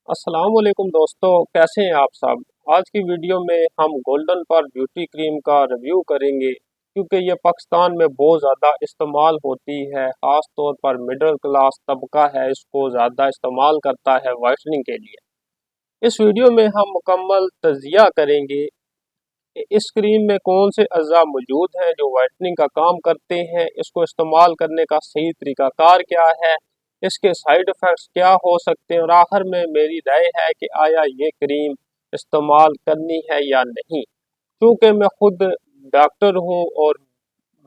अस्सलाम वालेकुम दोस्तों, कैसे हैं आप सब। आज की वीडियो में हम गोल्डन पर ब्यूटी क्रीम का रिव्यू करेंगे क्योंकि ये पाकिस्तान में बहुत ज़्यादा इस्तेमाल होती है। ख़ास तौर पर मिडिल क्लास तबका है इसको ज़्यादा इस्तेमाल करता है वाइटनिंग के लिए। इस वीडियो में हम मुकम्मल तजिया करेंगे कि इस क्रीम में कौन से अज़ा मौजूद हैं जो वाइटनिंग का काम करते हैं, इसको इस्तेमाल करने का सही तरीक़ाकार क्या है, इसके साइड इफ़ेक्ट्स क्या हो सकते हैं और आखिर में मेरी राय है कि आया ये क्रीम इस्तेमाल करनी है या नहीं। क्योंकि मैं खुद डॉक्टर हूँ और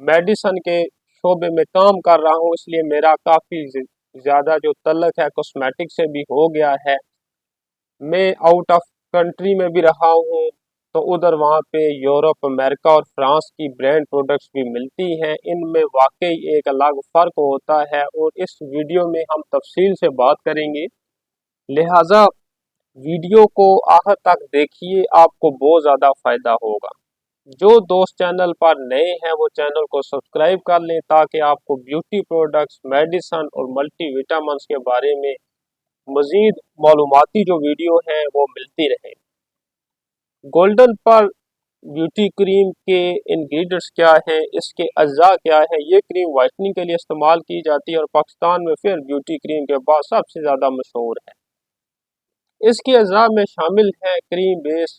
मेडिसन के शोबे में काम कर रहा हूँ, इसलिए मेरा काफ़ी ज़्यादा जो तल्लक है कॉस्मेटिक से भी हो गया है। मैं आउट ऑफ कंट्री में भी रहा हूँ, तो उधर वहाँ पे यूरोप, अमेरिका और फ्रांस की ब्रांड प्रोडक्ट्स भी मिलती हैं। इनमें वाकई एक अलग फ़र्क होता है और इस वीडियो में हम तफसील से बात करेंगे। लिहाजा वीडियो को आखिर तक देखिए, आपको बहुत ज़्यादा फ़ायदा होगा। जो दोस्त चैनल पर नए हैं वो चैनल को सब्सक्राइब कर लें ताकि आपको ब्यूटी प्रोडक्ट्स, मेडिसन और मल्टी विटामिन्स के बारे में मज़ीद मालूमाती जो वीडियो हैं वो मिलती रहे। गोल्डन पर ब्यूटी क्रीम के इंग्रेडिएंट्स क्या हैं, इसके अज्जा क्या है। ये क्रीम वाइटनिंग के लिए इस्तेमाल की जाती है और पाकिस्तान में फिर ब्यूटी क्रीम के बाद सबसे ज़्यादा मशहूर है। इसके अज्जा में शामिल है क्रीम बेस,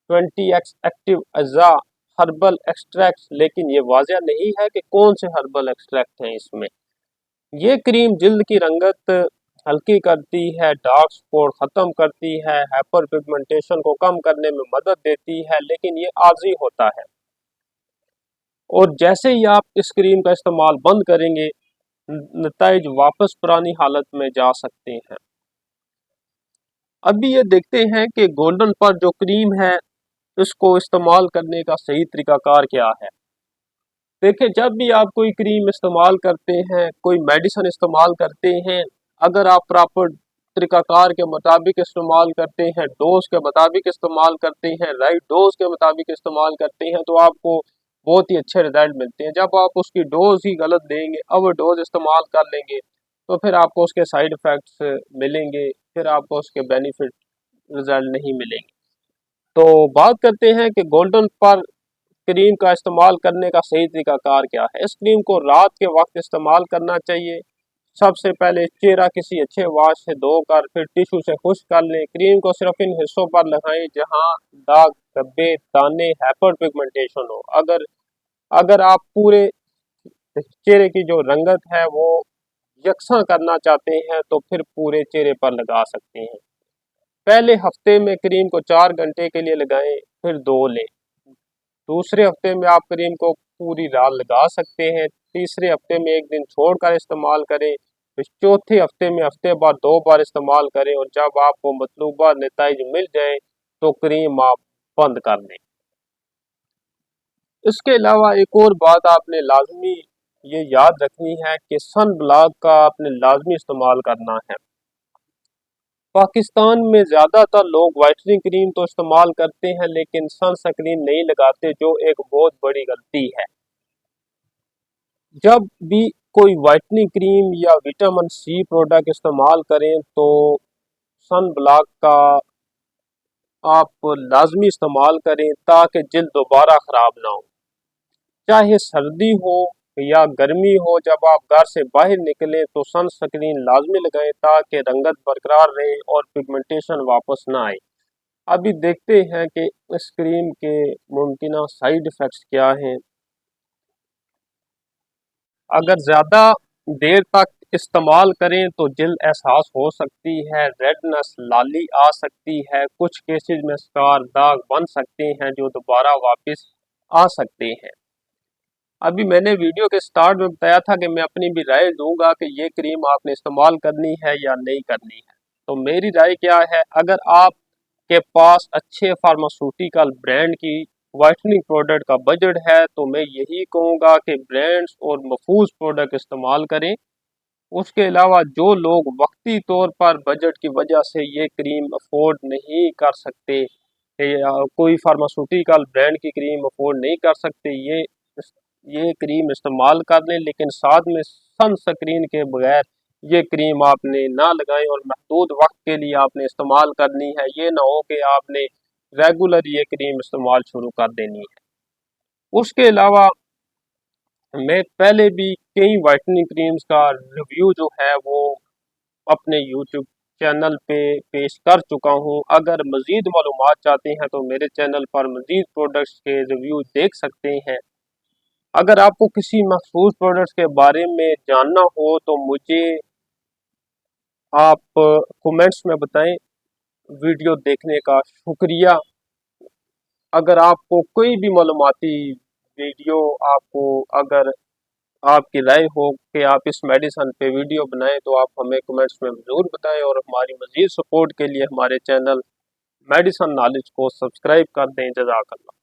20x एक्टिव अज्जा, हर्बल एक्सट्रैक्ट, लेकिन ये वाज़ह नहीं है कि कौन से हर्बल एक्सट्रैक्ट हैं इसमें। ये क्रीम जिल्द की रंगत हल्की करती है, डार्क स्पॉट ख़त्म करती है, हाइपर पिगमेंटेशन को कम करने में मदद देती है, लेकिन ये आर्जी होता है और जैसे ही आप इस क्रीम का इस्तेमाल बंद करेंगे नताइज वापस पुरानी हालत में जा सकते हैं। अभी ये देखते हैं कि गोल्डन पर जो क्रीम है इसको इस्तेमाल करने का सही तरीकाकार क्या है। देखिए, जब भी आप कोई क्रीम इस्तेमाल करते हैं, कोई मेडिसिन इस्तेमाल करते हैं, अगर आप प्रॉपर तरीकाकार के मुताबिक इस्तेमाल करते हैं, डोज के मुताबिक इस्तेमाल करते हैं, राइट डोज के मुताबिक इस्तेमाल करते हैं, तो आपको बहुत ही अच्छे रिजल्ट मिलते हैं। जब आप उसकी डोज ही गलत देंगे, ओवर डोज इस्तेमाल कर लेंगे, तो फिर आपको उसके साइड इफ़ेक्ट्स मिलेंगे, फिर आपको उसके बेनिफिट रिजल्ट नहीं मिलेंगे। तो बात करते हैं कि गोल्डन पर क्रीम का इस्तेमाल करने का सही तरीकाकार क्या है। इस क्रीम को रात के वक्त इस्तेमाल करना चाहिए। सबसे पहले चेहरा किसी अच्छे वाश से धोकर फिर टिश्यू से खुश्क कर लें। क्रीम को सिर्फ इन हिस्सों पर लगाएं जहां दाग, धब्बे, दाने, हाइपर पिगमेंटेशन हो। अगर अगर आप पूरे चेहरे की जो रंगत है वो यकसा करना चाहते हैं तो फिर पूरे चेहरे पर लगा सकते हैं। पहले हफ्ते में क्रीम को 4 घंटे के लिए लगाएं, फिर धो लें। दूसरे हफ्ते में आप क्रीम को पूरी रात लगा सकते हैं। तीसरे हफ्ते में एक दिन छोड़कर इस्तेमाल करें। फिर चौथे हफ्ते में हफ्ते बाद 2 बार इस्तेमाल करें और जब आपको मतलूबा नतीजे मिल जाए तो क्रीम आप बंद कर दें। इसके अलावा एक और बात आपने लाजमी ये याद रखनी है कि सन ब्लॉक का आपने लाजमी इस्तेमाल करना है। पाकिस्तान में ज़्यादातर लोग वाइटनिंग क्रीम तो इस्तेमाल करते हैं लेकिन सनस्क्रीन नहीं लगाते, जो एक बहुत बड़ी गलती है। जब भी कोई वाइटनिंग क्रीम या विटामिन सी प्रोडक्ट इस्तेमाल करें तो सन ब्लॉक का आप लाजमी इस्तेमाल करें ताकि जल्द दोबारा ख़राब ना हो। चाहे सर्दी हो या गर्मी हो, जब आप घर से बाहर निकलें तो सनस्क्रीन लाजमी लगाएं ताकि रंगत बरकरार रहे और पिगमेंटेशन वापस ना आए। अभी देखते हैं कि इस क्रीम के मुमकिन साइड इफ़ेक्ट्स क्या हैं। अगर ज़्यादा देर तक इस्तेमाल करें तो जल्द एहसास हो सकती है, रेडनेस, लाली आ सकती है, कुछ केसेस में स्कार, दाग बन सकते हैं जो दोबारा वापस आ सकते हैं। अभी मैंने वीडियो के स्टार्ट में बताया था कि मैं अपनी भी राय दूंगा कि ये क्रीम आपने इस्तेमाल करनी है या नहीं करनी है। तो मेरी राय क्या है, अगर आपके पास अच्छे फार्मास्यूटिकल ब्रांड की वाइटनिंग प्रोडक्ट का बजट है तो मैं यही कहूँगा कि ब्रांड्स और महफूज प्रोडक्ट इस्तेमाल करें। उसके अलावा जो लोग वक्ती तौर पर बजट की वजह से ये क्रीम अफोर्ड नहीं कर सकते या कोई फार्मास्यूटिकल ब्रांड की क्रीम अफोर्ड नहीं कर सकते, ये क्रीम इस्तेमाल कर लें, लेकिन साथ में सनस्क्रीन के बगैर یہ کریم آپ نے نہ لگائیں اور محدود وقت کے لیے آپ نے استعمال کرنی ہے۔ یہ نہ ہو کہ آپ نے ریگولر یہ کریم استعمال شروع کر دینی ہے۔ اس کے علاوہ میں پہلے بھی کئی وائٹننگ کریمز کا ریویو جو ہے وہ اپنے یوٹیوب چینل پہ پیش کر چکا ہوں۔ اگر مزید معلومات چاہتے ہیں تو میرے چینل پر مزید پروڈکٹس کے ریویو دیکھ سکتے ہیں۔ اگر آپ کو کسی مخصوص پروڈکٹس کے بارے میں جاننا ہو تو مجھے آپ کومنٹس میں بتائیں۔ ویڈیو دیکھنے کا شکریہ۔ اگر آپ کو کوئی بھی معلوماتی ویڈیو اگر آپ کی رائے ہو کہ آپ اس میڈیسن پہ ویڈیو بنائیں تو آپ ہمیں کمنٹس میں ضرور بتائیں، اور ہماری مزید سپورٹ کے لیے ہمارے چینل میڈیسن نالج کو سبسکرائب کر دیں۔ جزاک اللہ۔